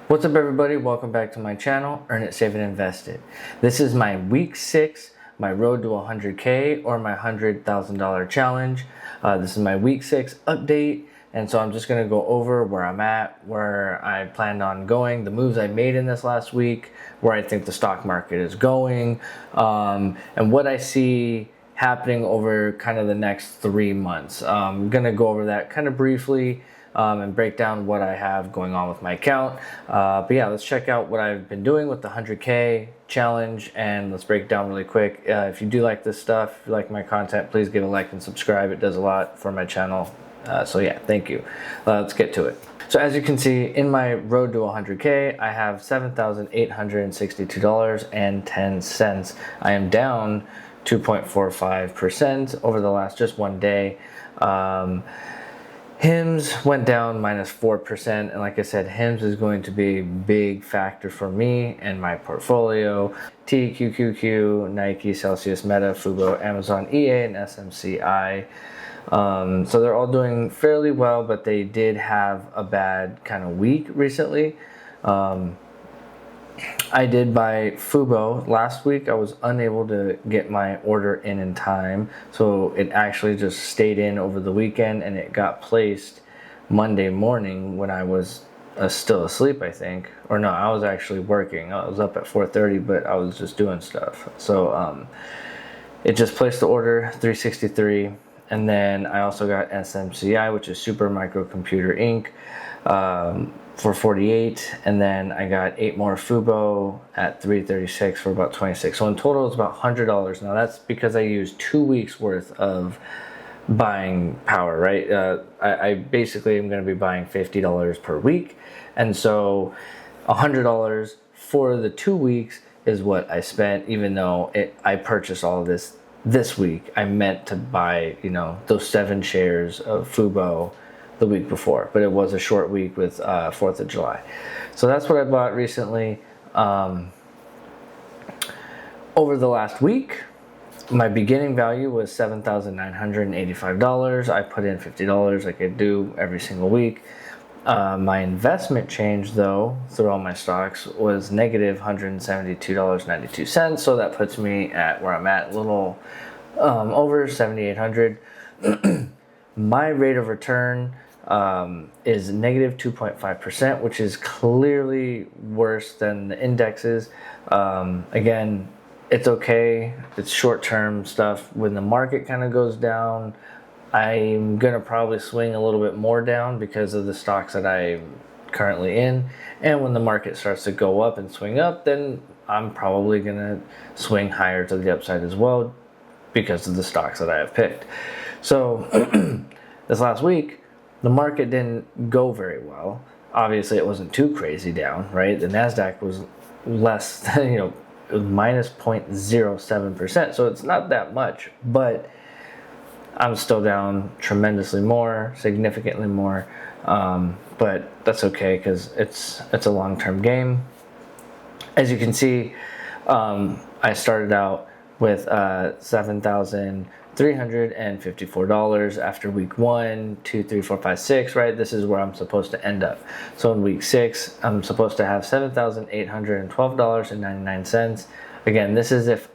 What's up, everybody? Welcome back to my channel, Earn It, Save It, Invest It. This is my week 6, my road to 100K or my $100,000 challenge. This is my week 6 update, and so I'm just going to go over where I'm at, where I planned on going, the moves I made in this last week, where I think the stock market is going, and what I see happening over kind of the next 3 months. I'm going to go over that kind of briefly. And break down what I have going on with my account. But yeah, let's check out what I've been doing with the 100K challenge, and let's break it down really quick. If you do like this stuff, if you like my content, please give a like and subscribe. It does a lot for my channel. So yeah, thank you. Let's get to it. So as you can see, in my road to 100K, I have $7,862.10. I am down 2.45% over the last just one day. HIMS went down -4%, and like I said, HIMS is going to be a big factor for me and my portfolio. TQQQ, Nike, Celsius, Meta, Fubo, Amazon, EA, and SMCI. So they're all doing fairly well, but they did have a bad kind of week recently. I did buy Fubo last week. I was unable to get my order in time, so it actually just stayed in over the weekend, and it got placed Monday morning when I was still asleep, I think. Or no, I was actually working. I was up at 4:30, but I was just doing stuff. So it just placed the order, 363, and then I also got SMCI, which is Super Microcomputer Inc., for 48, and then I got 8 more Fubo at 336 for about 26. So in total it's about $100. Now that's because I used 2 weeks worth of buying power, right? I basically am going to be buying $50 per week, and so $100 for the 2 weeks is what I spent, even though I purchased all of this week. I meant to buy, those 7 shares of Fubo the week before, but it was a short week with 4th of July. So that's what I bought recently. Over the last week, my beginning value was $7,985. I put in $50 like I do every single week. My investment change, though, through all my stocks was negative $172.92. So that puts me at where I'm at, a little over $7,800. My rate of return is negative 2.5%, which is clearly worse than the indexes. Again, it's okay. It's short-term stuff. When the market kind of goes down, I'm going to probably swing a little bit more down because of the stocks that I'm currently in. And when the market starts to go up and swing up, then I'm probably going to swing higher to the upside as well because of the stocks that I have picked. So this last week, the market didn't go very well. Obviously, it wasn't too crazy down, right? The NASDAQ was less than, it was minus 0.07%. So it's not that much, but I'm still down tremendously more, significantly more. But that's okay because it's a long-term game. As you can see, I started out with $7,354 after week 1, 2, 3, 4, 5, 6, right? This is where I'm supposed to end up. So in week 6, I'm supposed to have $7,812.99. Again, this is if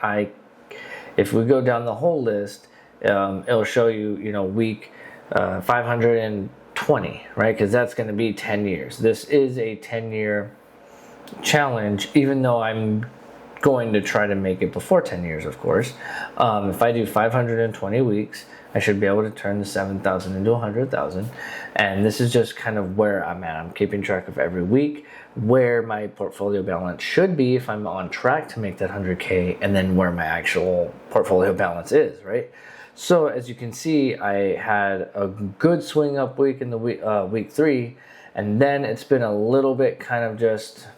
we go down the whole list, it'll show you, week 520, right? Because that's going to be 10 years. This is a 10-year challenge, even though I'm going to try to make it before 10 years, of course. If I do 520 weeks, I should be able to turn the 7,000 into 100,000. And this is just kind of where I'm at. I'm keeping track of every week where my portfolio balance should be if I'm on track to make that 100K, and then where my actual portfolio balance is, right? So as you can see, I had a good swing up week in the week 3, and then it's been a little bit kind of just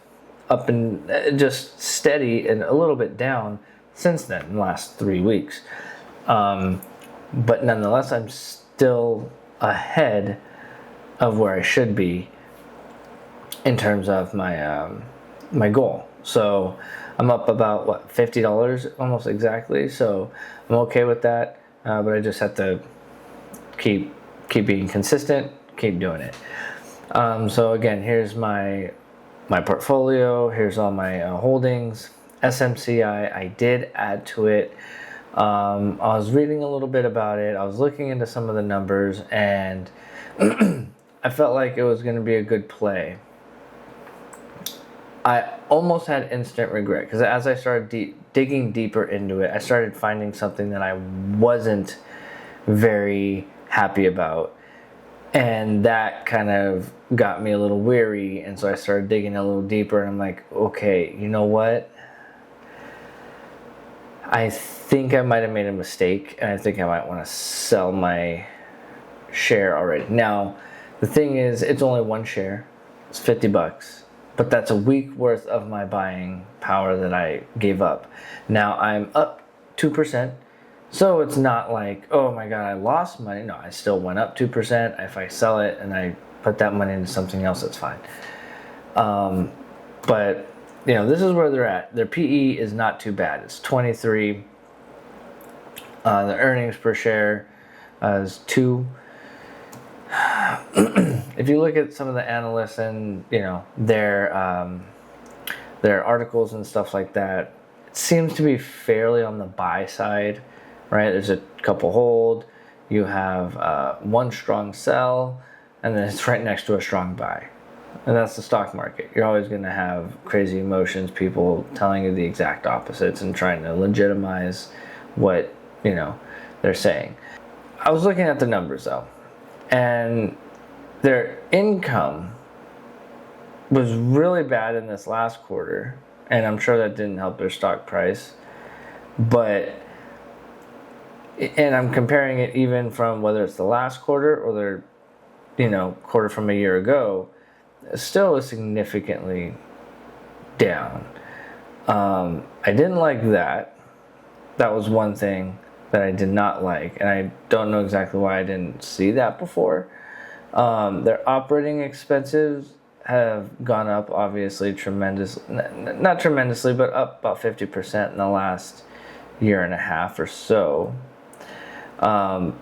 up and just steady and a little bit down since then, in the last 3 weeks. But nonetheless, I'm still ahead of where I should be in terms of my my goal. So I'm up about $50 almost exactly. So I'm okay with that, but I just have to keep being consistent, keep doing it. So again, here's my my portfolio. Here's all my holdings. SMCI, I did add to it. I was reading a little bit about it. I was looking into some of the numbers, and I felt like it was going to be a good play. I almost had instant regret because as I started digging deeper into it, I started finding something that I wasn't very happy about. And that kind of got me a little weary. And so I started digging a little deeper, and I'm like, okay, you know what? I think I might have made a mistake, and I think I might want to sell my share already. Now, the thing is, it's only one share. It's $50, but that's a week worth of my buying power that I gave up. Now I'm up 2%. So it's not like, oh my God, I lost money. No, I still went up 2%. If I sell it and I put that money into something else, that's fine. But this is where they're at. Their PE is not too bad. It's 23. The earnings per share is 2. If you look at some of the analysts and their articles and stuff like that, it seems to be fairly on the buy side, right? There's a couple hold. You have one strong sell, and then it's right next to a strong buy. And that's the stock market. You're always going to have crazy emotions, people telling you the exact opposites and trying to legitimize what they're saying. I was looking at the numbers though, and their income was really bad in this last quarter, and I'm sure that didn't help their stock price. And I'm comparing it even from whether it's the last quarter or their quarter from a year ago, still is significantly down. I didn't like that. That was one thing that I did not like, and I don't know exactly why I didn't see that before. Their operating expenses have gone up, obviously, not tremendously, but up about 50% in the last year and a half or so. And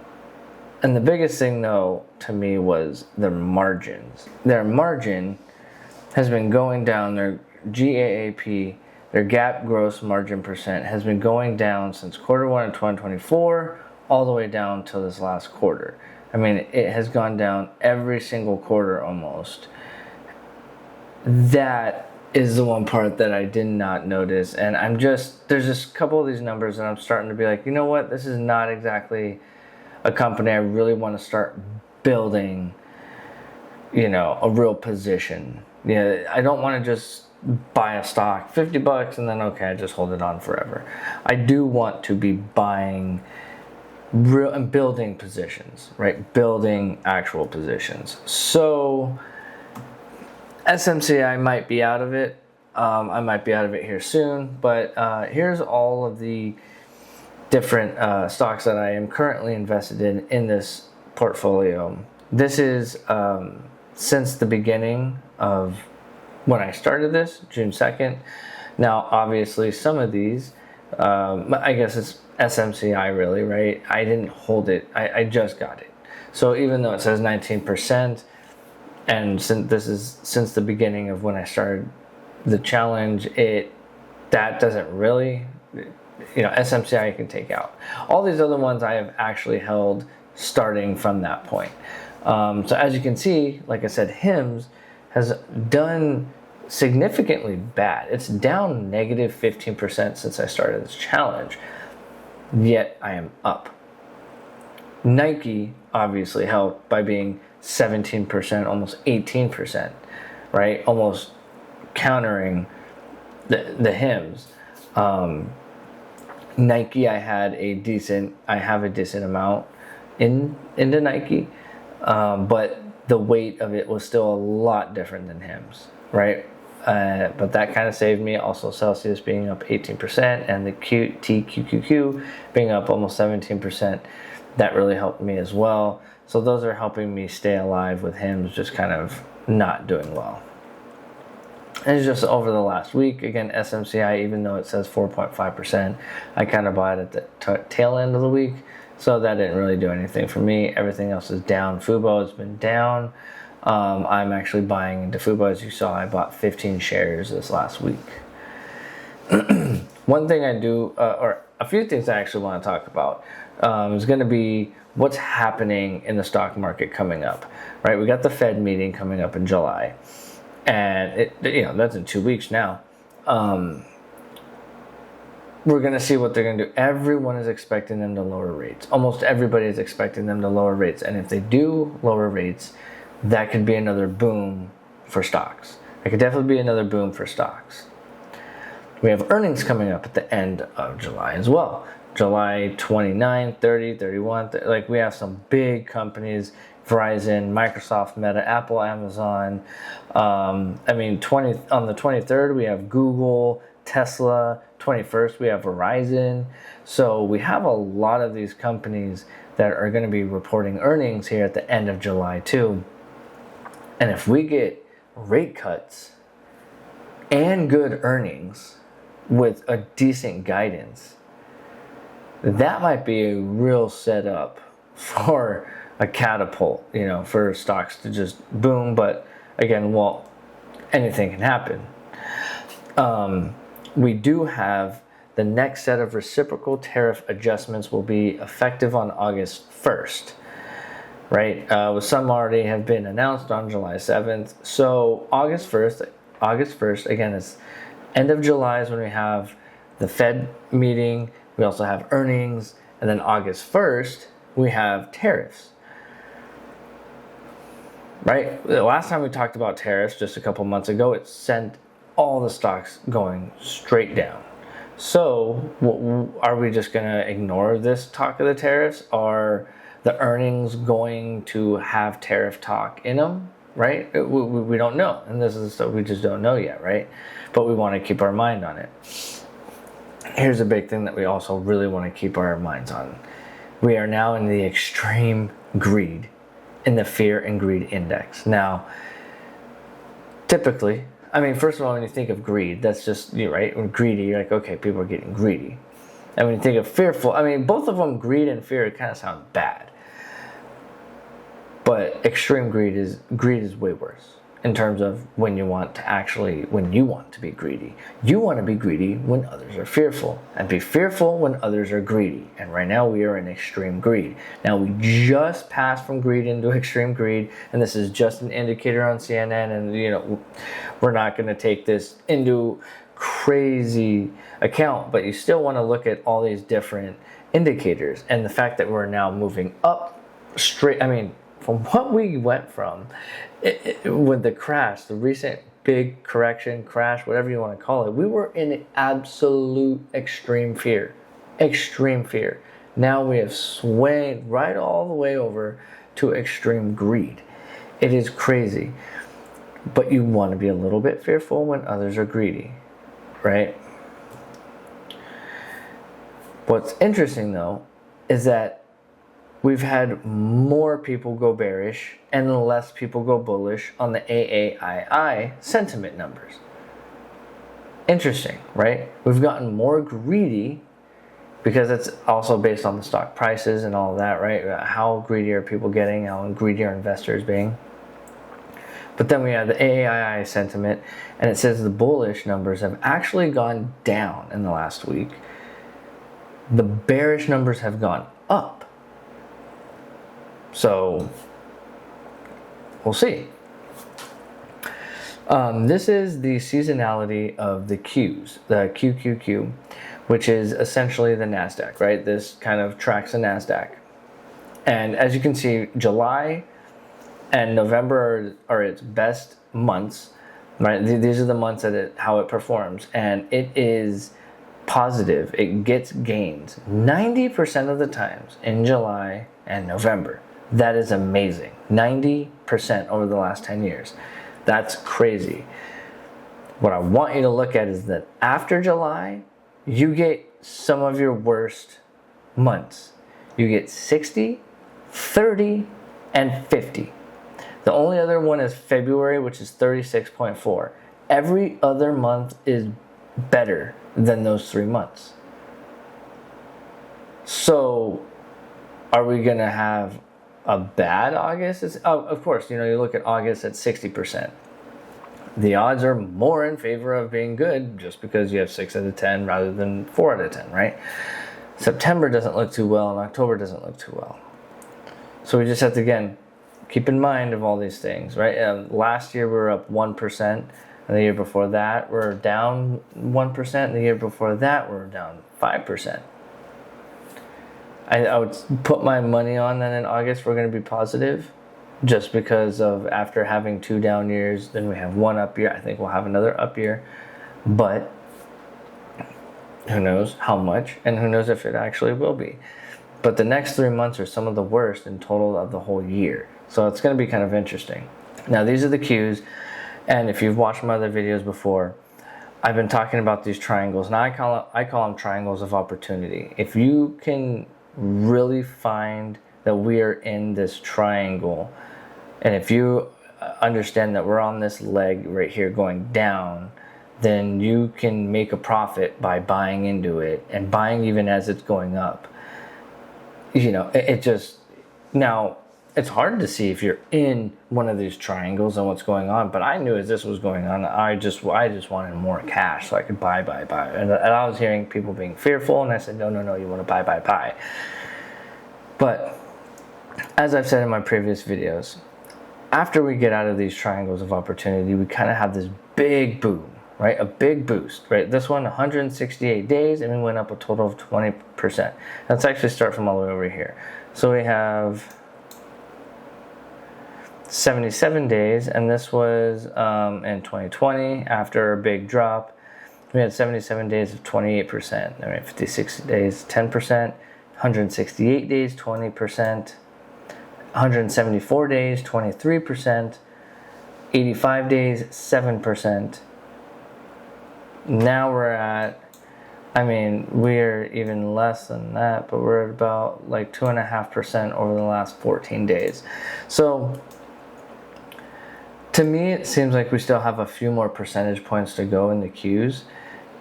the biggest thing, though, to me was their margins. Their margin has been going down. Their GAAP, their GAAP gross margin percent, has been going down since quarter 1 of 2024 all the way down to this last quarter. I mean, it has gone down every single quarter almost. That is the one part that I did not notice. And there's just a couple of these numbers, and I'm starting to be like, you know what? This is not exactly a company I really want to start building, a real position. I don't want to just buy a stock, $50, and then, okay, I just hold it on forever. I do want to be buying real and building positions, right? Building actual positions. So SMCI might be out of it. I might be out of it here soon, but here's all of the different stocks that I am currently invested in this portfolio. This is since the beginning of when I started this, June 2nd. Now, obviously, some of these, I guess it's SMCI really, right? I didn't hold it. I just got it. So even though it says 19%, and since the beginning of when I started the challenge, that doesn't really, SMCI you can take out. All these other ones I have actually held starting from that point. So as you can see, like I said, HIMS has done significantly bad. It's down negative 15% since I started this challenge, yet I am up. Nike obviously helped by being 17%, almost 18%, right? Almost countering the HIMS. Nike, I have a decent amount into Nike, but the weight of it was still a lot different than HIMS, right? But that kind of saved me. Also, Celsius being up 18% and the TQQQ being up almost 17%, that really helped me as well. So those are helping me stay alive, with HIMS just kind of not doing well. And it's just over the last week. Again, SMCI, even though it says 4.5%, I kind of bought it at the tail end of the week. So that didn't really do anything for me. Everything else is down. Fubo has been down. I'm actually buying into Fubo. As you saw, I bought 15 shares this last week. One thing I do, or a few things I actually want to talk about, is going to be what's happening in the stock market coming up, right? We got the Fed meeting coming up in July, and that's in 2 weeks now. We're going to see what they're going to do. Everyone is expecting them to lower rates. Almost everybody is expecting them to lower rates, and if they do lower rates, that could be another boom for stocks. It could definitely be another boom for stocks. We have earnings coming up at the end of July as well. July 29, 30, 31. Like, we have some big companies: Verizon, Microsoft, Meta, Apple, Amazon. On the 23rd, we have Google, Tesla. 21st, we have Verizon. So we have a lot of these companies that are going to be reporting earnings here at the end of July too. And if we get rate cuts and good earnings with a decent guidance, that might be a real setup for a catapult, for stocks to just boom. But again, anything can happen. We do have the next set of reciprocal tariff adjustments will be effective on August 1st, right? Some already have been announced on July 7th. So August 1st, again, it's end of July is when we have the Fed meeting. We also have earnings. And then August 1st, we have tariffs, right? The last time we talked about tariffs, just a couple months ago, it sent all the stocks going straight down. So are we just going to ignore this talk of the tariffs? Are the earnings going to have tariff talk in them, right? We don't know. And this is stuff we just don't know yet, right? But we want to keep our mind on it. Here's a big thing that we also really want to keep our minds on. We are now in the extreme greed, in the fear and greed index. Now, typically, first of all, when you think of greed, that's just you, right? When greedy, you're like, okay, people are getting greedy. And when you think of fearful, both of them, greed and fear, kind of sound bad. But extreme greed is way worse in terms of when you want to be greedy. You want to be greedy when others are fearful, and be fearful when others are greedy. And right now we are in extreme greed. Now we just passed from greed into extreme greed, and this is just an indicator on CNN, and we're not going to take this into crazy account, but you still want to look at all these different indicators, and the fact that we're now moving up straight. From what we went from with the crash, the recent big crash, whatever you want to call it, we were in absolute extreme fear. Now we have swayed right all the way over to extreme greed. It is crazy. But you want to be a little bit fearful when others are greedy, right? What's interesting though is that we've had more people go bearish and less people go bullish on the AAII sentiment numbers. Interesting, right? We've gotten more greedy because it's also based on the stock prices and all of that, right? How greedy are people getting? How greedy are investors being? But then we have the AAII sentiment, and it says the bullish numbers have actually gone down in the last week. The bearish numbers have gone up. So, we'll see. This is the seasonality of the Qs, the QQQ, which is essentially the NASDAQ, right? This kind of tracks the NASDAQ. And as you can see, July and November are its best months, right? These are the months how it performs. And it is positive. It gets gains 90% of the times in July and November. That is amazing. 90% over the last 10 years. That's crazy. What I want you to look at is that after July, you get some of your worst months. You get 60, 30, and 50. The only other one is February, which is 36.4. Every other month is better than those 3 months. So, are we going to have a bad August is, of course, you look at August at 60%. The odds are more in favor of being good just because you have 6 out of 10 rather than 4 out of 10, right? September doesn't look too well, and October doesn't look too well. So we just have to, again, keep in mind of all these things, right? Last year we were up 1%, and the year before that we were down 1%, and the year before that we were down 5%. I would put my money on that in August we're going to be positive, just because of after having 2 down years, then we have 1 up year. I think we'll have another up year, but who knows how much, and who knows if it actually will be. But the next 3 months are some of the worst in total of the whole year. So it's going to be kind of interesting. Now, these are the cues, and if you've watched my other videos before, I've been talking about these triangles. Now, I call them triangles of opportunity. If you can really find that we are in this triangle, and if you understand that we're on this leg right here going down, then you can make a profit by buying into it and buying even as it's going up. It just, now it's hard to see if you're in one of these triangles and what's going on, but I knew as this was going on, I just wanted more cash so I could buy. And I was hearing people being fearful, and I said, no, you want to buy. But as I've said in my previous videos, after we get out of these triangles of opportunity, we kind of have this big boom, right? A big boost, right? This one, 168 days, and we went up a total of 20%. Let's actually start from all the way over here. So we have 77 days, and this was in 2020 after a big drop. We had 77 days of 28%. Then we had 56 days, 10%, 168 days, 20%, 174 days, 23%, 85 days, 7%. Now we're at, we're even less than that, but we're at about like 2.5% over the last 14 days. So to me, it seems like we still have a few more percentage points to go in the Qs,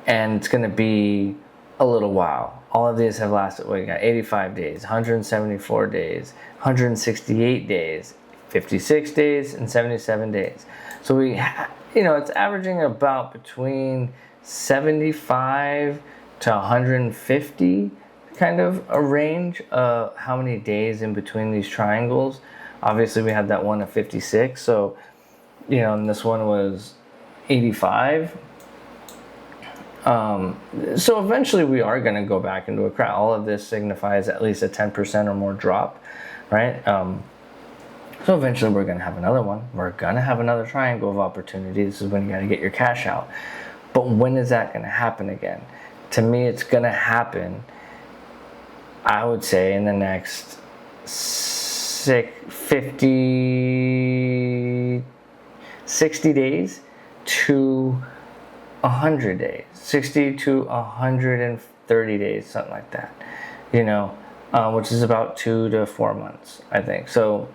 and it's going to be a little while. All of these have lasted, we got 85 days, 174 days, 168 days, 56 days, and 77 days. So it's averaging about between 75 to 150, kind of a range of how many days in between these triangles. Obviously, we had that one of 56, so and this one was 85. So eventually we are going to go back into a crash. All of this signifies at least a 10% or more drop, right? So eventually we're going to have another one. We're going to have another triangle of opportunity. This is when you got to get your cash out. But when is that going to happen again? To me, it's going to happen, I would say, in the next 60 days to 100 days, 60 to 130 days, something like that, which is about 2 to 4 months, I think. So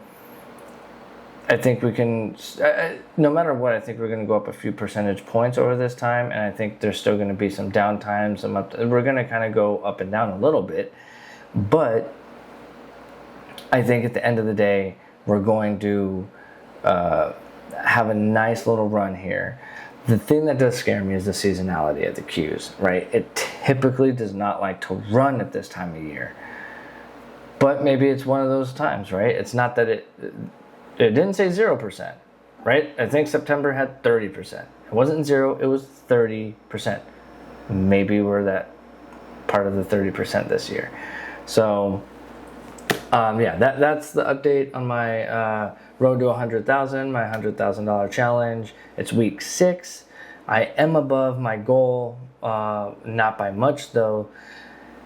I think we can, no matter what, I think we're going to go up a few percentage points over this time, and I think there's still going to be some downtime, we're going to kind of go up and down a little bit, but I think at the end of the day, we're going to have a nice little run here. The thing that does scare me is the seasonality of the Qs, right? It typically does not like to run at this time of year. But maybe it's one of those times, right? It's not that it didn't say 0%, right? I think September had 30%. It wasn't 0, it was 30%. Maybe we're that part of the 30% this year. So, that's the update on my road to 100,000, my $100,000 challenge. It's week 6. I am above my goal, not by much though.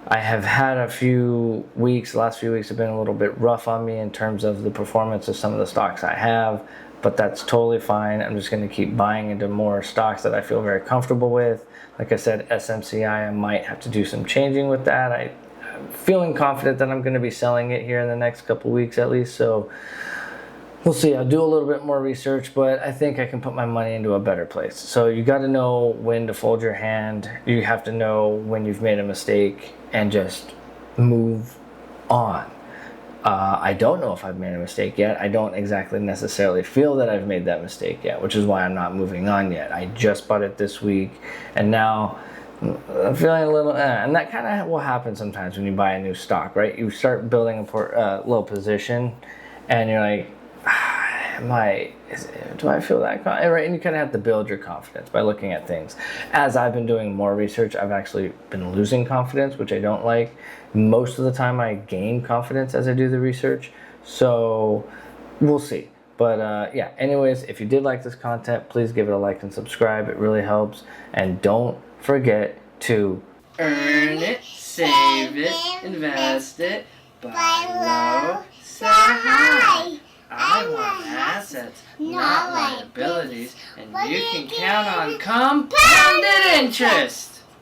I have had a few weeks, the last few weeks have been a little bit rough on me in terms of the performance of some of the stocks I have, but that's totally fine. I'm just going to keep buying into more stocks that I feel very comfortable with. Like I said, SMCI, I might have to do some changing with that. I'm feeling confident that I'm going to be selling it here in the next couple weeks at least, so we'll see. I'll do a little bit more research, but I think I can put my money into a better place. So you got to know when to fold your hand. You have to know when you've made a mistake and just move on. I don't know if I've made a mistake yet. I don't exactly necessarily feel that I've made that mistake yet, which is why I'm not moving on yet. I just bought it this week, and now I'm feeling a little, and that kind of will happen sometimes when you buy a new stock, right? You start building a little position, and you're like, do I feel that confident? Right? And you kind of have to build your confidence by looking at things. As I've been doing more research, I've actually been losing confidence, which I don't like. Most of the time I gain confidence as I do the research. So we'll see. But yeah, anyways, if you did like this content, please give it a like and subscribe. It really helps. And don't forget to earn it, save it, invest it, buy low, sell high. I want assets, not liabilities, and you can count on compounded interest.